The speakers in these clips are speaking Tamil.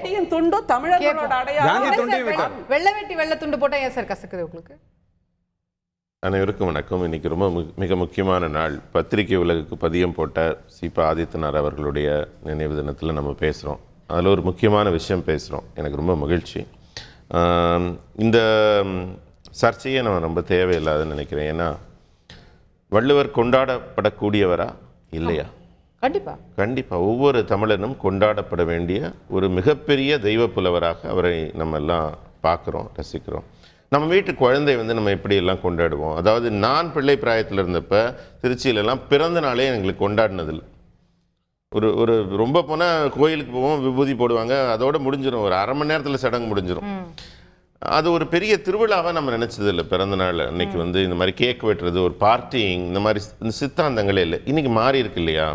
வேட்டியின் துண்டு தமிழர்களோட அடையாளம். வெள்ளை வேட்டி வெள்ளை துண்டு போட்டா ஏன் சார் கசக்குது உங்களுக்கு? அனைவருக்கும் வணக்கம். இன்னைக்கு ரொம்ப மிக முக்கியமான நாள். பத்திரிகை உலகுக்கு பதியம் போட்ட சீபா ஆதித்தனார் அவர்களுடைய நினைவு தினத்தில் நம்ம பேசுகிறோம். அதில் ஒரு முக்கியமான விஷயம் பேசுகிறோம். எனக்கு ரொம்ப மகிழ்ச்சி. இந்த சர்ச்சையை நம்ம ரொம்ப தேவையில்லாதுன்னு நினைக்கிறேன். ஏன்னா வள்ளுவர் கொண்டாடப்படக்கூடியவரா இல்லையா? கண்டிப்பாக ஒவ்வொரு தமிழனும் கொண்டாடப்பட வேண்டிய ஒரு மிகப்பெரிய தெய்வ புலவராக அவரை நம்ம எல்லாம் பார்க்குறோம், ரசிக்கிறோம். நம்ம வீட்டு குழந்தை நம்ம எப்படியெல்லாம் கொண்டாடுவோம். அதாவது நான் பிள்ளை பிராயத்தில் இருந்தப்போ திருச்சியிலலாம் பிறந்த நாளே எங்களுக்கு கொண்டாடினதில்லை. ஒரு ரொம்ப போனால் கோயிலுக்கு போவோம், விபூதி போடுவாங்க, அதோட முடிஞ்சிடும். ஒரு அரை மணி நேரத்தில் சடங்கு முடிஞ்சிடும். அது ஒரு பெரிய திருவிழாவாக நம்ம நினச்சதில்லை. பிறந்த நாள் அன்னைக்கு இந்த மாதிரி கேக் வெட்டுறது, ஒரு பார்ட்டிங், இந்த மாதிரி சித்தாந்தங்களே இல்லை. இன்றைக்கி மாறி இருக்கு இல்லையா?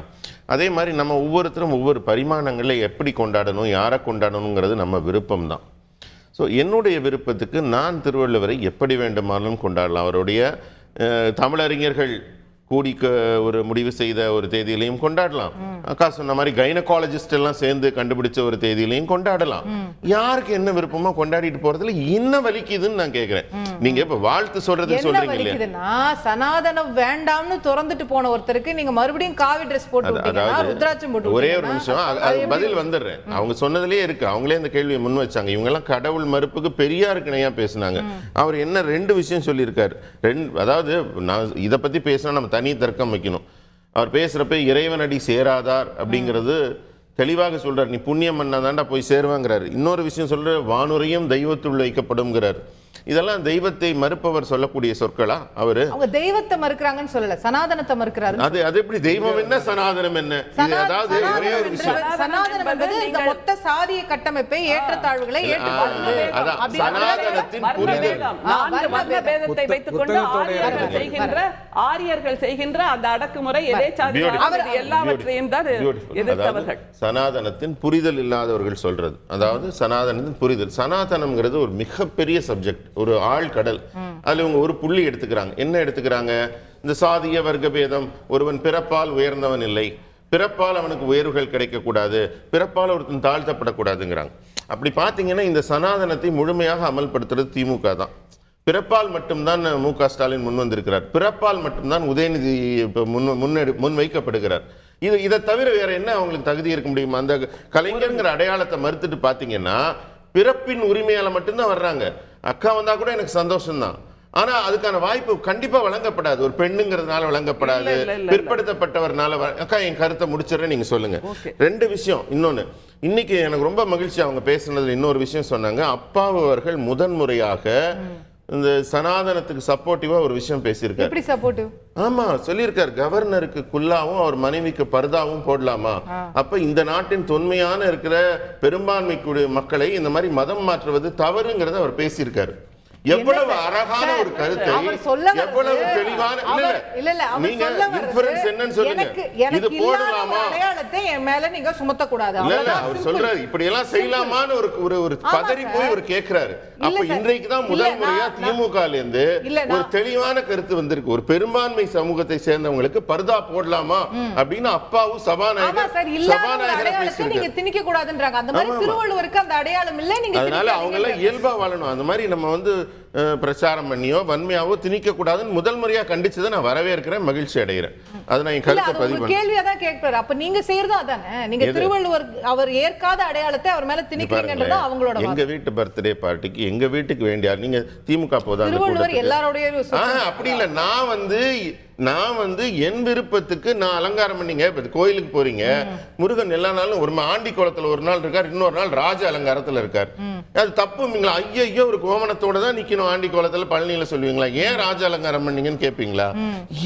அதே மாதிரி நம்ம ஒவ்வொருத்தரும் ஒவ்வொரு பரிமாணங்களில் எப்படி கொண்டாடணும், யாரை கொண்டாடணுங்கிறது நம்ம விருப்பம்தான். ஸோ என்னுடைய விருப்பத்துக்கு நான் திருவள்ளுவரை எப்படி வேண்டுமானாலும் கொண்டாடலாம். அவருடைய தமிழறிஞர்கள் கூடி ஒரு முடிவு செய்த ஒரு தேதியிலையும் கொண்டாடலாம். அக்கா சொன்ன மாதிரி கைனகாலஜிஸ்ட் எல்லாம் சேர்ந்து கண்டுபிடிச்ச ஒரு தேதியிலையும் கொண்டாடலாம். யாருக்கு என்ன விருப்பமோ கொண்டாடிட்டு போறதுல என்ன வலிக்குதுன்னு நான் கேட்கிறேன். நீங்க இப்ப வாழ்த்து சொல்றது சொல்றீங்க இல்லையா? சனாதனம் வேண்டாம்னு திறந்துட்டு போன ஒருத்தருக்கு நீங்க மறுபடியும் காவி ட்ரெஸ் போட்டு ருத்ராட்சம் போட்டு ஒரே ஒரு நிமிஷம் பதில் வந்துடுறேன். அவங்க சொன்னதுலயே இருக்கு. அவங்களே இந்த கேள்வியை முன் வச்சாங்க. இவங்க எல்லாம் கடவுள் மறுப்புக்கு பெரியாருக்கு இணையா பேசினாங்க. அவர் என்ன 2 விஷயம் சொல்லியிருக்காரு. அதாவது நான் இதை பத்தி பேசினா நம்ம தனி தர்க்கம் வைக்கணும். அவர் பேசுறப்ப இறைவனடி சேராதார் அப்படிங்கிறது தெளிவாக சொல்றார். நீ புண்ணியம் பண்ணாதாண்டா போய் சேருவாங்கிறார். இன்னொரு விஷயம் சொல்ற, வானுரையும் தெய்வத்துள் வைக்கப்படும்ங்கிறார். இதெல்லாம் தெய்வத்தை மறுப்பவர் சொல்லக்கூடிய சொற்களா? அவரு அவங்க தெய்வத்தை மறுக்கிறாங்கன்னு சொல்லல, சனாதனத்தை மறுக்கிறாரு. அது எப்படி தெய்வம் என்ன சனாதனம் என்ன? அதாவது ஒரே ஒரு விஷயம், சனாதனம் என்பது இந்த மொத்த சாதிய கட்டமைப்பை, ஏற்றத்தாழ்வுகளை ஏற்றுக்கொள்வது. சனாதனத்தின் புரிதல், பேதத்தை வைத்துக் கொண்டு ஆரியர்கள் செய்கின்ற அந்த அடக்குமுறை எல்லாவற்றையும் தான் எதிர்த்தவர்கள். சனாதனத்தின் புரிதல் இல்லாதவர்கள் சொல்றது. அதாவது சனாதனத்தின் புரிதல். சனாதனம்ங்கிறது ஒரு மிகப்பெரிய சப்ஜெக்ட், ஒரு ஆழ்கடல். அதுல இவங்க ஒரு புள்ளி எடுத்துக்கிறாங்க. என்ன எடுத்துக்கிறாங்க? இந்த சாதிய வர்க்க பேதம். ஒருவன் பிறப்பால் உயர்ந்தவன் இல்லை, பிறப்பால் அவனுக்கு உயர்வுகள் கிடைக்கக்கூடாது, பிறப்பால் ஒருத்தன் தாழ்த்தப்படக்கூடாதுங்கிறாங்க. அப்படி பார்த்தீங்கன்னா இந்த சனாதனத்தை முழுமையாக அமல்படுத்துறது திமுக தான். பிறப்பால் மட்டும்தான் மு.க. ஸ்டாலின் முன் வந்திருக்கிறார். பிறப்பால் மட்டும்தான் உதயநிதி முன் வைக்கப்படுகிறார். இதை தவிர வேற என்ன அவங்களுக்கு தகுதி இருக்க முடியுமா? அந்த கலைஞர்ங்கிற அடையாளத்தை மறுத்துட்டு பார்த்தீங்கன்னா பிறப்பின் உரிமையால மட்டும்தான் வர்றாங்க. அக்கா வந்தா கூட எனக்கு சந்தோஷம்தான். ஆனா அதுக்கான வாய்ப்பு கண்டிப்பா வழங்கப்படாது. ஒரு பெண்ணுங்கிறதுனால வழங்கப்படாது, பிற்படுத்தப்பட்டவர்னால. அக்கா என் கருத்தை முடிச்சிடறேன், நீங்க சொல்லுங்க. 2 விஷயம். இன்னொன்னு, இன்னைக்கு எனக்கு ரொம்ப மகிழ்ச்சி அவங்க பேசுனதுல இன்னொரு விஷயம் சொன்னாங்க. அப்பாவு அவர்கள் முதன்முறையாக இந்த சனாதனத்துக்கு சப்போர்ட்டிவா ஒரு விஷயம் பேசியிருக்காரு. எப்படி சப்போர்ட்டிவ்? ஆமா சொல்லியிருக்காரு. கவர்னருக்கு குல்லாவும் அவர் மனைவிக்கு பர்தாவும் போடலாமா? அப்ப இந்த நாட்டின் தொன்மையான இருக்கிற பெரும்பான்மை மக்களை இந்த மாதிரி மதம் மாற்றுவது தவறுங்கிறத அவர் பேசியிருக்காரு. எவ்வளவு அழகான ஒரு கருத்தை, எவ்வளவு தெளிவான. நீங்க இன்ஃபரன்ஸ் என்னன்னு சொல்லுங்க. இது போடலாமா? அடையாளத்தை என் மேல நீங்க சுமத்த கூடாது. இல்ல அவர் சொல்றாரு இப்படி எல்லாம் செய்யலாமான்னு ஒரு பதறி போய் ஒரு கேக்குறாரு. அப்ப இன்றைக்கு தான் முதல் முறையா திமுகல இருந்து ஒரு தெளிவான கருத்து வந்திருக்கு. ஒரு பெரும்பான்மை சமூகத்தை சேர்ந்தவங்களுக்கு பர்தா போடலாமா அப்படின்னு அப்பாவும் சபாநாயகர் நீங்க திணிக்க கூடாதுன்றாங்க. அந்த மாதிரி திருவள்ளுவருக்கு அந்த அடையாளம் இல்ல. நீங்க அதனால அவங்க எல்லாம் இயல்பா வாழணும். அந்த மாதிரி நம்ம பிரச்சாரம் பண்ணியோ வன்மையாவோ திணிக்க கூடாதுன்னு முதல் முறையா கண்டிச்சதை நான் வரவேற்கிறேன், மகிழ்ச்சி அடைகிறேன். அது நான் கருத்தை பதிவு கேள்வியா தான் கேட்கிறாரு. அப்ப நீங்க செய்யறது அதானே? நீங்க திருவள்ளுவர் அவர் ஏற்காத அடையாளத்தை அவர் மேல திணிக்கிறீங்கன்றது அவங்களோட. எங்க வீட்டு பர்த்டே பார்ட்டிக்கு எங்க வீட்டுக்கு வேண்டிய நீங்க திமுக போதா எல்லாரோட அப்படி இல்ல. நான் என் விருப்பத்துக்கு நான் அலங்காரம் பண்ணீங்க. இப்ப கோயிலுக்கு போறீங்க, முருகன் எல்லா நாளும் ஒரு ஆண்டி கோலத்துல ஒரு நாள் இருக்கார், இன்னொரு நாள் ராஜ அலங்காரத்துல இருக்கார். அது தப்புங்களா? ஐயோ ஒரு கோமணத்தோட தான் நிக்கணும் ஆண்டி கோலத்துல பழனியில சொல்லுவீங்களா? ஏன் ராஜ அலங்காரம் பண்ணீங்கன்னு கேட்பீங்களா?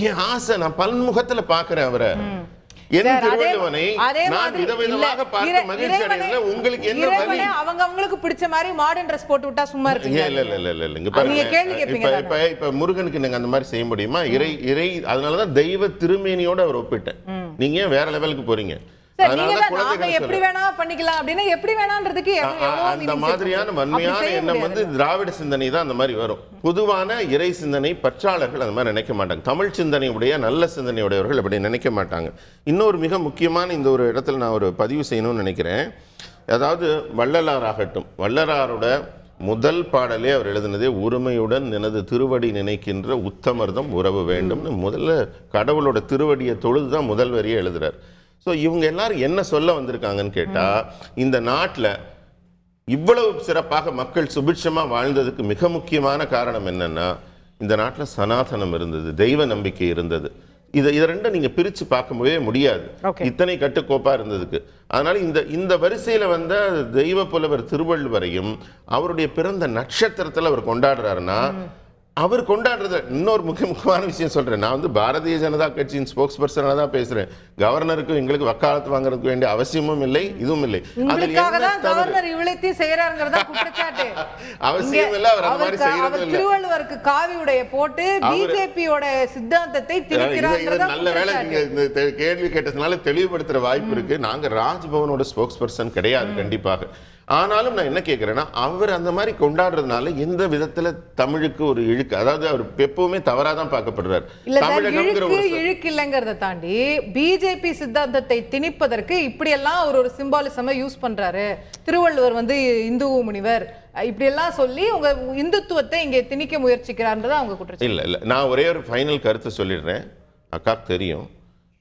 ஏன் ஆசை, நான் பன்முகத்துல பாக்குறேன் அவரை. அவங்களுக்கு பிடிச்ச மாதிரி மாடர்ன் ட்ரெஸ் போட்டு விட்டா சும்மா இருக்கீங்க? இப்ப முருகனுக்கு நீங்க அந்த மாதிரி செய்ய முடியுமா? இறை அதனாலதான் தெய்வ திருமேனியோட அவர் ஒப்பிட்டேன். நீங்க வேற லெவலுக்கு போறீங்க. எப்படி வேணா பண்ணிக்கலாம் அப்படின்னா எப்படி வேணான்றதுக்கு அந்த மாதிரியான வன்மையான எண்ணம் திராவிட சிந்தனை தான் அந்த மாதிரி வரும். பொதுவான இறை சிந்தனை பற்றாளர்கள் அந்த மாதிரி நினைக்க மாட்டாங்க. தமிழ் சிந்தனையுடைய நல்ல சிந்தனையுடையவர்கள் அப்படி நினைக்க மாட்டாங்க. இன்னொரு மிக முக்கியமான இந்த ஒரு இடத்துல நான் ஒரு பதிவு செய்யணும்னு நினைக்கிறேன். அதாவது வள்ளலாராகட்டும், வள்ளலாரோட முதல் பாடலே அவர் எழுதினதே உரிமையுடன் எனது திருவடி நினைக்கின்ற உத்தமர்தம் உறவு வேண்டும்னு முதல்ல கடவுளோட திருவடியை தொழுது தான் முதல் வரியை எழுதுறார். ஸோ இவங்க எல்லாரும் என்ன சொல்ல வந்திருக்காங்கன்னு கேட்டால், இந்த நாட்டில் இவ்வளவு சிறப்பாக மக்கள் சுபிட்சமாக வாழ்ந்ததுக்கு மிக முக்கியமான காரணம் என்னன்னா, இந்த நாட்டில் சனாதனம் இருந்தது, தெய்வ நம்பிக்கை இருந்தது. இதை ரெண்டும் நீங்க பிரிச்சு பார்க்கவே முடியாது, இத்தனை கட்டுக்கோப்பா இருந்ததுக்கு. அதனால இந்த வரிசையில வந்த தெய்வ புலவர் திருவள்ளுவரையும் அவருடைய பிறந்த நட்சத்திரத்தில் அவர் கொண்டாடுறாருன்னா, அவர் கொண்டாடுறது இன்னொரு முக்கியமான விஷயம் சொல்றேன். நான் வந்து பாரதிய ஜனதா கட்சியின் ஸ்போக்ஸ் பர்சனாக தான் பேசுறேன். கவர்னருக்கும் எங்களுக்கு வக்காலத்து வாங்குறதுக்கு வேண்டிய அவசியமும் இல்லை, இதுவும் இல்லை. அவசியம் இல்லை. அவர் அந்த மாதிரி செய்யறது இல்லை. திருவள்ளுவருக்கு காவி உடைய போட்டு பிஜேபியோட சித்தாந்தத்தை திணிக்கிறார். நல்ல வேளை நீங்க இந்த கேள்வி கேட்டதுனால தெளிவுபடுத்துற வாய்ப்பு இருக்கு. நாங்க ராஜ்பவனோட ஸ்போக்ஸ் பர்சன் கிடையாது கண்டிப்பாக. ஆனாலும் நான் என்ன கேட்கிறேன்னா, அவர் அந்த மாதிரி கொண்டாடுறதுனால எந்த விதத்துல தமிழுக்கு ஒரு இழுக்கு, அதாவது அவர் எப்பவுமே தவறாதான் பார்க்கப்படுறாரு. இழுக்கு இல்லைங்கிறத தாண்டி பிஜேபி சித்தாந்தத்தை திணிப்பதற்கு இப்படி எல்லாம் ஒரு சிம்பாலிசமா யூஸ் பண்றாரு. திருவள்ளுவர் வந்து இந்து முனிவர் இப்படி எல்லாம் சொல்லி உங்க இந்துத்துவத்தை இங்கே திணிக்க முயற்சிக்கிறார்ன்றத அவங்க குற்றம். இல்ல நான் ஒரே ஒரு ஃபைனல் கருத்து சொல்லிடுறேன். அக்காக்கு தெரியும்,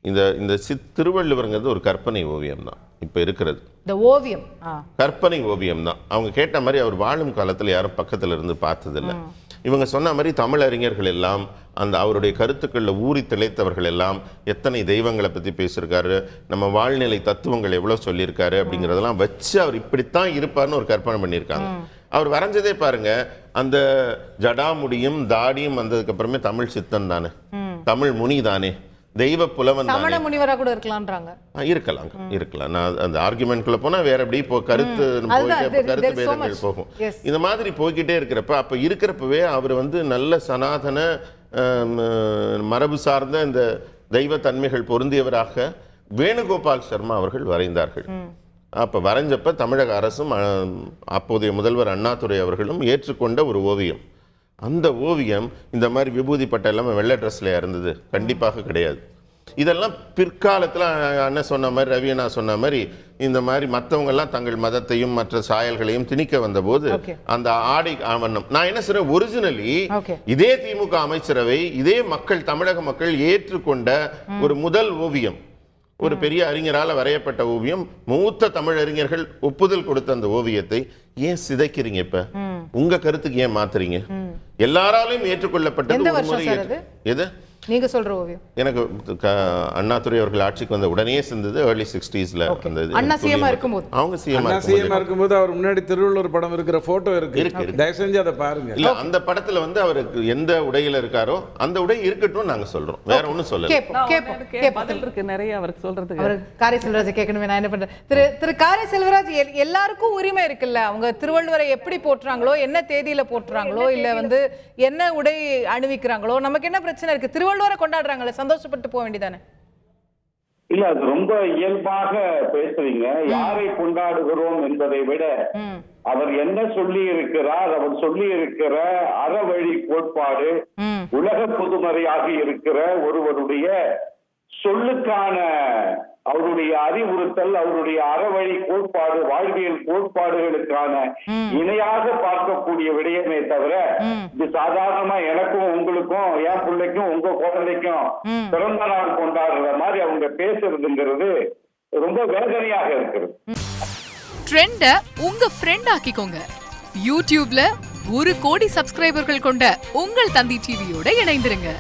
இந்த திருவள்ளுவருங்கிறது ஒரு கற்பனை ஓவியம் தான். இப்ப இருக்கிறது இந்த ஓவியம் கற்பனை ஓவியம் தான். அவங்க கேட்ட மாதிரி அவர் வாழும் காலத்தில் யாரும் பக்கத்துல இருந்து பார்த்ததில்லை. இவங்க சொன்ன மாதிரி தமிழ் அறிஞர்கள் எல்லாம் அந்த அவருடைய கருத்துக்களில் ஊறி திளைத்தவர்கள் எல்லாம் எத்தனை தெய்வங்களை பற்றி பேசியிருக்காரு, நம்ம வாழ்நிலை தத்துவங்கள் எவ்வளோ சொல்லியிருக்காரு அப்படிங்கிறதெல்லாம் வச்சு அவர் இப்படித்தான் இருப்பார்னு ஒரு கற்பனை பண்ணியிருக்காங்க. அவர் வரைஞ்சதே பாருங்க, அந்த ஜடாமுடியும் தாடியும் வந்ததுக்கு அப்புறமே தமிழ் சித்தன் தானே, தமிழ் முனி தானே, தெய்வ புலவன் சமண முனிவரா கூட இருக்கலாம்ன்றாங்க. இருக்கலாம். நான் அந்த ஆர்குமெண்ட்குள்ள போனா வேற எப்படி கருத்து பேதங்கள் போகும். இந்த மாதிரி போய்கிட்டே இருக்கிறப்ப அப்ப இருக்கிறப்பவே அவர் வந்து நல்ல சனாதன மரபு சார்ந்த இந்த தெய்வ தன்மைகள் பொருந்தியவராக வேணுகோபால் சர்மா அவர்கள் வரைந்தார்கள். அப்ப வரைஞ்சப்ப தமிழக அரசும் அப்போதைய முதல்வர் அண்ணாதுரை அவர்களும் ஏற்றுக்கொண்ட ஒரு ஓவியம். அந்த ஓவியம் இந்த மாதிரி விபூதி பட்டை எல்லாமே வெள்ளை ட்ரெஸ்ல இருந்தது கண்டிப்பாக கிடையாது. இதெல்லாம் பிற்காலத்தில் அண்ணன் சொன்ன மாதிரி, ரவியண்ணா சொன்ன மாதிரி, இந்த மாதிரி மற்றவங்க எல்லாம் தங்கள் மதத்தையும் மற்ற சாயல்களையும் திணிக்க வந்த போது அந்த ஆடை ஆவணம், நான் என்ன சொல்றேன், ஒரிஜினலி இதே திமுக அமைச்சரவை, இதே மக்கள், தமிழக மக்கள் ஏற்றுக்கொண்ட ஒரு முதல் ஓவியம், ஒரு பெரிய அறிஞரால் வரையப்பட்ட ஓவியம், மூத்த தமிழறிஞர்கள் ஒப்புதல் கொடுத்த அந்த ஓவியத்தை ஏன் சிதைக்கிறீங்க? இப்ப உங்க கருத்துக்கு ஏன் மாத்துறீங்க? எல்லாராலையும் ஏற்றுக்கொள்ளப்பட்டது எது நீங்க சொல்ற ஓவியம். எனக்கு அண்ணாதுரை அவர்கள் ஆட்சிக்கு வந்த உடனே சேர்ந்தது early 60sல. அண்ணா சிஎம்மா இருக்கும்போது, அவங்க சிஎம்மா இருக்கும்போது அவர் முன்னாடி திருவள்ளுவர் படம் இருக்கிற போட்டோ இருக்கு, தயவு செஞ்சு அதை பாருங்க. இல்ல அந்த படத்துல வந்து அவருக்கு எந்த உடையில இருக்காரோ அந்த உடை இருக்கட்டும் நாங்க சொல்றோம், வேற ஒண்ணும் சொல்லல. பதில் இருக்கு நிறைய அவருக்கு சொல்றதுக்கு. அவர் காரை செல்வராஜ் கேட்கணுமே, நான் என்ன பண்றேன். திரு காரை செல்வராஜ், எல்லாருக்கும் உரிமை இருக்குல்ல, அவங்க திருவள்ளுவரை எப்படி போட்டுறாங்களோ, என்ன தேதியில போட்டுறாங்களோ, இல்ல வந்து என்ன உடை அணிவிக்கிறாங்களோ, நமக்கு என்ன பிரச்சனை இருக்கு? திருவள்ளுவரை கொண்டாடுறாங்களே, சந்தோஷப்பட்டு போக வேண்டியதானே? இல்ல, அது ரொம்ப இயல்பாக பேசுறீங்க. யாரை கொண்டாடுகிறோம் என்பதை விட அவர் என்ன சொல்லி இருக்கிறார், அவர் சொல்லி இருக்கிற அறவழி கோட்பாடு, உலக பொதுமறையாக இருக்கிற ஒருவருடைய சொல்லுக்கான அவருடைய அறிவுறுத்தல், அவருடைய அறவழி கோட்பாடு, வாழ்வியல் கோட்பாடுகளுக்கான இணையாக பார்க்கக்கூடிய விடயமே தவிர, இது சாதாரணமா எனக்கும் உங்களுக்கும், என் பிள்ளைக்கும் உங்க குழந்தைக்கும் பிறந்த நாள் கொண்டாடுற மாதிரி அவங்க பேசுறதுங்கிறது ரொம்ப வேதனையாக இருக்கிறது. ட்ரெண்ட உங்க ஃப்ரெண்ட் ஆக்கிக்கோங்க. யூடியூப்ல 1 கோடி சப்ஸ்கிரைபர்கள் கொண்ட உங்கள் தந்தி டிவியோட இணைந்திருங்க.